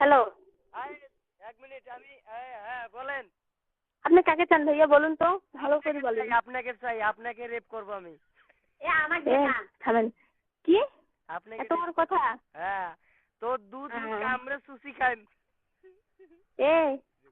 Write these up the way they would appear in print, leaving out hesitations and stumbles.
Hello, এক minute আমি হ্যাঁ বলেন। আপনি কাকে চান ভাইয়া বলুন তো, ভালো করে বলেন। আপনাকে চাই, আপনাকে রেপ করবো আমি। থামেন। কি আপনাকে এত বড় কথা? হ্যাঁ, তোর দুধ কামড়ে চুষি খাই। এ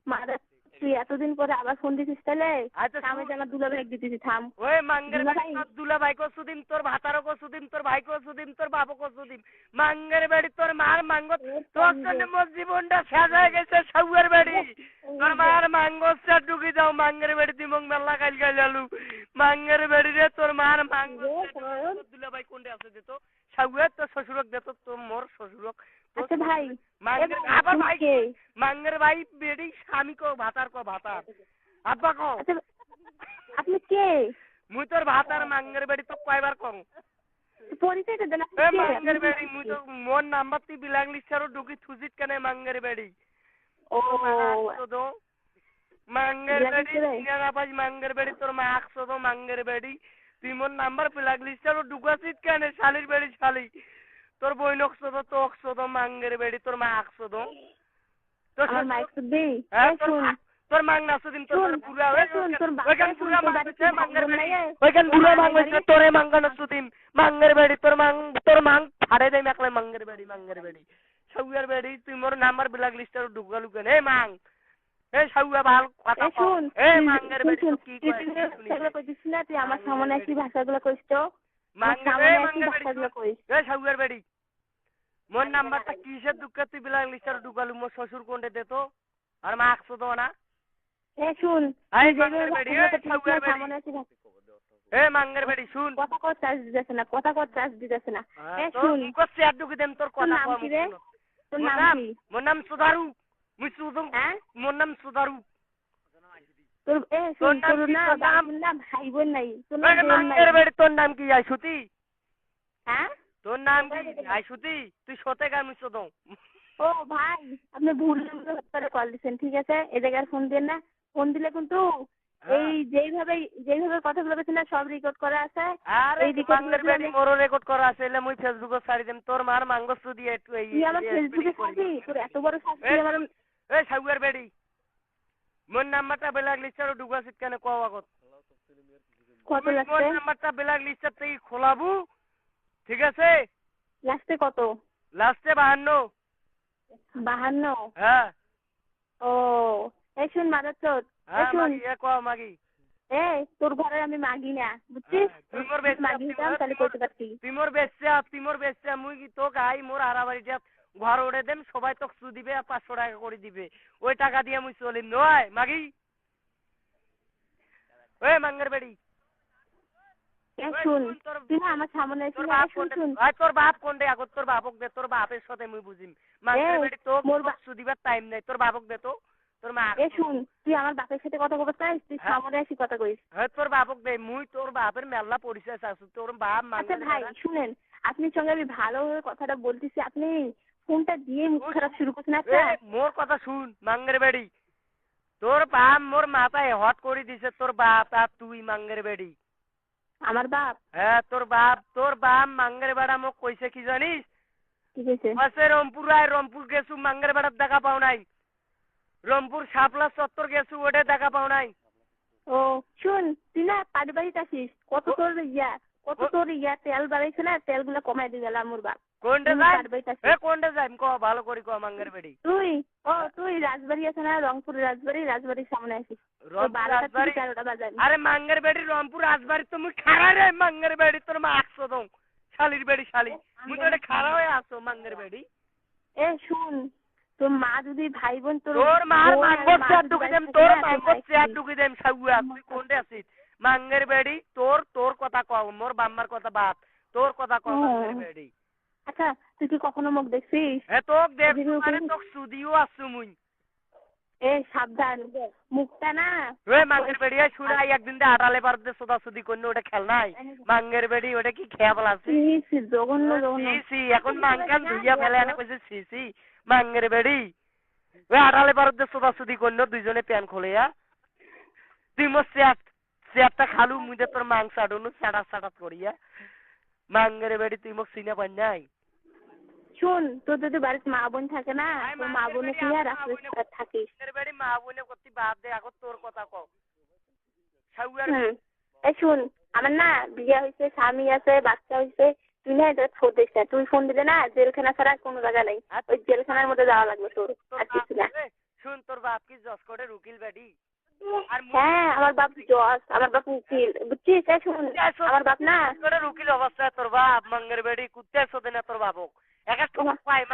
মারা, তুই এতদিন পরে আবার ফোন দিছিস তাহলে? আচ্ছা আমি আমার দুলাভাই দিতেছি, থাম। ওই মাঙ্গের দুলাভাই দুলা ভাই কো সুদিম, তোর ভাতারও কো সুদিম, তোর ভাই কো সুদিম, তোর বাবু কো সুদিম। মাঙ্গের বাড়ি তোর মার মাঙ্গ, তোর জন্য মোর জীবনটা শেষ হয়ে গেছে। সাউয়ের বাড়ি তোর মার মাঙ্গসটা ঢুকি যাও। মাঙ্গের বাড়ি দিমং মেলা গাইল গাইল আলু। মাঙ্গের বাড়ি রে তোর মার মাঙ্গ। দুলা ভাই কোনটা আছে দে তো। সাউয়ের তোর শ্বশুরক দে তো, তোর মোর শ্বশুরক। আচ্ছা ভাই, আবার ভাই মাঙ্গের ভাই বেড়ি স্বামী কো ভাতার কো ভাতার আব্বা কো। আপনি কে? মুই তোর ভাতার মাঙ্গের বাড়ি তো কয়বার করু। পরিচয়টা দেন। মাঙ্গের বাড়ি মুই তো মোর নাম্বার তুই বিলাং লিস্টারও ঢুকি থুজিত কেন মাঙ্গের বাড়ি। ও মাঙ্গের বাড়ি সিনারা পাঁচ মাঙ্গের বাড়ি তোর মা একশো তো মাঙ্গের বাড়ি। তুই মোর নাম্বার বিলাক লিস্টারও ঢুকাছিস কেন শালির বাড়ি শালি। তোর বই নকশো তো তো একশো তো মাঙ্গের বাড়ি তোর মা একশো তো। তোর মাইক দে তোর মাং না সুদিন তোর পুরা ওইখান পুরা মাংছে মাঙ্গের বাড়ি। ওইখান পুরা মাংছে তোরে মাঙ্গানো সুদিন মাঙ্গের বাড়ি তোর মাং ছাড়ে দেয় একলাই মাঙ্গের বাড়ি মাঙ্গের বাড়ি। সাউয়ার বাড়ি তুই মোর নাম্বার বিলাক লিস্টার ঢুকালু কেন? এ মাং এ সাউয়া ভাল কথা শুন। এ মাঙ্গের বাড়ি তো কি কয় কইছিস না তুই আমার সামনে কি ভাষাগুলো কইছ তো? মাঙ্গের বাড়ি এ সাউয়ার বাড়ি মোর নাম্বারটা কিসের দুঃখে তুই বিলাক লিস্টার ঢুকালু? মোর শ্বশুর কোনটা দে তো আর মা একশো তো না। এ শুন মাঙ্গের বাড়ি শুন কথা কর চার্জ দিতেছে না, কথা কর চার্জ দিতেছে না। এ শুন চেয়ার ঢুকে দেন তোর কথা কম। তোর নাম কি? মোর নাম সুধারু। মুই সুধু মোর নাম সুধারু। তোর শুন তোর নাম ভাই বোন নাই, তোর নাম মাঙ্গের বাড়ি তোর নাম কি? আইসুতি। হ্যাঁ তোর নাম কি? আইসুতি। তুই সতে গা আমি সুদং। ও ভাই, আপনি ভুল করে কল দিচ্ছেন, ঠিক আছে? এ জায়গায় ফোন দেন না। ফোন দিলে কিন্তু এই যেইভাবে কথাগুলো বলছেন না সব রেকর্ড করা আছে। এই রেকর্ড মোরও রেকর্ড করা আছে, এলে মুই ফেসবুকে ছাড়ি দেম। তোর মার মাঙ্গস দিয়ে একটু এই তুই আমার ফেসবুকে ছাড়বি? তোর এত বড় শাস্তি আমার। এই সাউয়ার বেড়ি মোর নাম্বারটা বেলাগ লিস্টারও ঢুকাছিস কেন কও আগত? কত লাগছে? মোর নাম্বারটা বেলাগ লিস্টার থেকে খোলাবু, ঠিক আছে? লাস্টে কত? লাস্টে 52। 52? হ্যাঁ। ও এই শুন মাদারচোদ, এই শুন কও মাগি। তোর ঘরে আমি মাগি না, বুঝছিস? তুই মোর বেশি মাগি দাম তাহলে কইতে পারতি। তুই মোর বেশি মুই কি তো গাই মোর হারাবাড়িটা ঘর ওড়ে দেম, সবাই তো সু দিবে আর 500 টাকা করে দিবে। ওই টাকা দিয়ে মুই চলিম নয় মাগি। ওই মাঙ্গের বাড়ি শুন তুই না আমার সামনে এসে তোর বাপ কোনটা আগত? তোর বাপক দে, তোর বাপের সাথে মুই বুঝিম। মাঙ্গের বাড়ি তো মোর সুদিবার টাইম নাই, তোর বাপক দে তো। তোর মা শুন তুই আমার বাপের সাথে কথা বলতে চাস? তুই সামনে এসে কথা কইস। হ্যাঁ তোর বাপক দে, মুই তোর বাপের মেলা পরিচয় চাচ্ছি। তোর বাপ আচ্ছা ভাই শুনেন, আপনার সঙ্গে আমি ভালোভাবে কথাটা বলতেছি, আপনি ফোনটা দিয়ে মুখ খারাপ শুরু করছেন। আচ্ছা মোর কথা শুন মাঙ্গের বাড়ি, তোর বাপ মোর মাথায় হট করে দিছে। তোর বাপ আর তুই মাঙ্গের বাড়ি। আমার বাপ? হ্যাঁ তোর বাপ মাঙ্গের বেড়া মোক কইছে কি জানিস? কি কইছে? রংপুর গেছু মাঙ্গের বেড়ার দেখা পাও নাই। রংপুর শাপলা চত্বর গেছু ওটা দেখা পাও নাই। ও শুন তুই না পারিবারিক আসিস, কত তোর তেল বাড়াইছে না, তেলগুলো কমাই দিয়ে গেলাম মোর বাপ। কোনটা যাই ক ভালো করি ক মাঙ্গের বাড়ি। তুই রাজবাড়ি আছে না, রংপুর রাজবাড়ির সামনে আসিস। আরে মাঙ্গের বাড়ি রংপুর রাজবাড়ি তো মুই খাড়া রে। মাঙ্গের বাড়ি তোর মা 100 দং শালির বাড়ি শালি। মুই তো খাড়া হয়ে আসো মাঙ্গের বাড়ি। শুন তোর মা যদি ভাই বোন তোর মার মাঙ্গর চেয়ার ঢুকে দেম, তোর মাঙ্গর চেয়ার ঢুকে দেম। সাউয়া তুই কোনটা আছিস? মাঙ্গের বাড়ি তোর কথা কও, মোর বাম্মার কথা বাদ, তোর কথা কও মাঙ্গের বাড়ি। আচ্ছা তুই কি কখনো মুখ দেখছিস? তোক দেখছু মানে তোক সুদিও আসছু মুই। সাবধান মুখটা না। মাঙ্গের বাড়ি শুনে একদিন দে আড়ালে পারতে সোদা সুদি করলে ওটা খেল নাই। মাঙ্গের বাড়ি ওটা কি খেয়া বলা আছে? এখন মাঙ্গান ধুইয়া ফেলে এনে কইছে সি মাঙ্গের বাড়ি। ওই আড়ালে পারতে সোদা সুদি করলো দুইজনে প্যান খোলে। তুই মোর চেয়ারটা খালু মুদে তোর মাংস আডুনু সাটাত করিয়া। মাঙ্গের বাড়ি তুই মোক চিনে পাই নাই। শুন, তোর যদি বাড়িতে মা বোন থাকে না, আই তোর মা বোনে কি আর রাস্তায় থাকিস? বাড়ি মা বোনে করতে বাদ দে, এখন তোর কথা কও। সাউয়ার এই শুন, আমার না বিয়ে হয়েছে, স্বামী আছে, বাচ্চা হয়েছে, তুই না এটা ফোন দিস না। তুই ফোন দিলে না জেলখানা ছাড়া কোনো জায়গা নেই, ওই জেলখানার মধ্যে যাওয়া লাগবে তোর, আর কিছু না। শুন, তোর বাপ কি জসকোটের উকিল বেডি? হ্যাঁ, আমার বাপ জজ, আমার বাপ উকিল, বুঝছিস? এই শুন, আমার বাপ না জসকোটের উকিল অবস্থায় তোর বাপ মাঙ্গের বেডি কুত্তে শোধে না তোর বাপক। একা ঠক পায়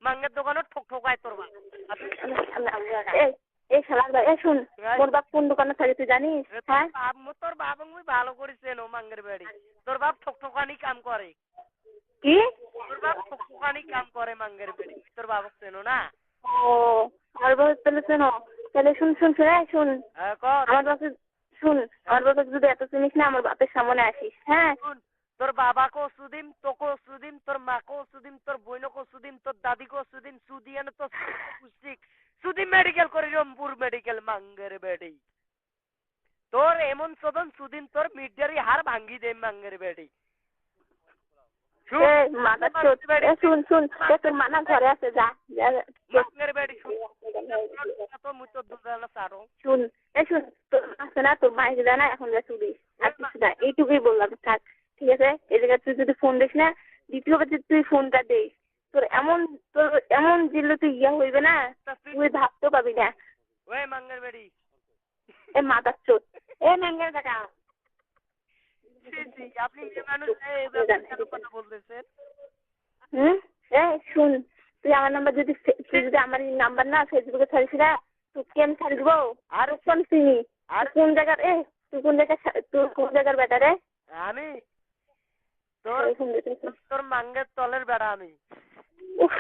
মাঙ্গের দোকানত ঠক ঠকায় তোর বাপ। এই শালা ভাই, এই শুন, মোর বাপ কোন দোকানে থাকে তুই জানিস? হ্যাঁ, তোর বাপ মুই ভালো করেছেন ও মাঙ্গের বেডি। তোর বাপ ঠক ঠকানি কাম করে। কি? তোর বাপ ঠক ঠকানি কাম করে মাঙ্গের বেডি, তোর বাপক চেনো না? ও, আমার বাপ তাহলে শোনো, তাহলে শুন শুন শুন, এই শুন, আমার বাপে শুন, আমার বাপে যদি এত চিনিস না, আমার বাপের সামনে আসিস। হ্যাঁ, তোর বাবাকেও সুদিম, তোকেও সুদিম, তোর মাকেও সুদিম, তোর বোনকেও সুদিম, তোর দাদিকেও সুদিম, সুদিয়ান তো সুদিম মেডিকেল করি, রংপুর মেডিকেল মাঙ্গের বেডি। তোর এমন সদন সুদিন তোর মিডিয়ারি হার ভাঙ্গি দে মাঙ্গের বেডি। শুন শুন, তোর মানা ঘরে আছে, যা মাঙ্গের বেডি শুন, শুন, এই শুন, তোর আছে না, তোর মাইকে দেয় না, এখন যা চুরিস, আর কিছু না, এইটুকুই বললাম, থাক, ঠিক আছে? এই জায়গায় তুই যদি ফোন দিস না, দ্বিতীয়বার যদি তুই ফোনটা দিস, তোর এমন জিল্লু তুই ইয়া হইবে না, তুই ভাবতেও পাবি না। ওই মাঙ্গের বেডি, এ মাদার চোদ, এ ম্যাঙ্গের বেটা, আপনি মেয়ে মানুষ কেন কথা বলতেছেন? শুন, তুই আমার নাম্বার যদি আমার নাম্বার না ফেসবুকে ছাড়িস না, তোকে আমি ছাড়ি দেবো। আর শোন, চিনি আর কোন জায়গার, তুই কোন জায়গার বেটা রে? আমি তোর মাঙ্গের তলের বেড়া আমি। উফ।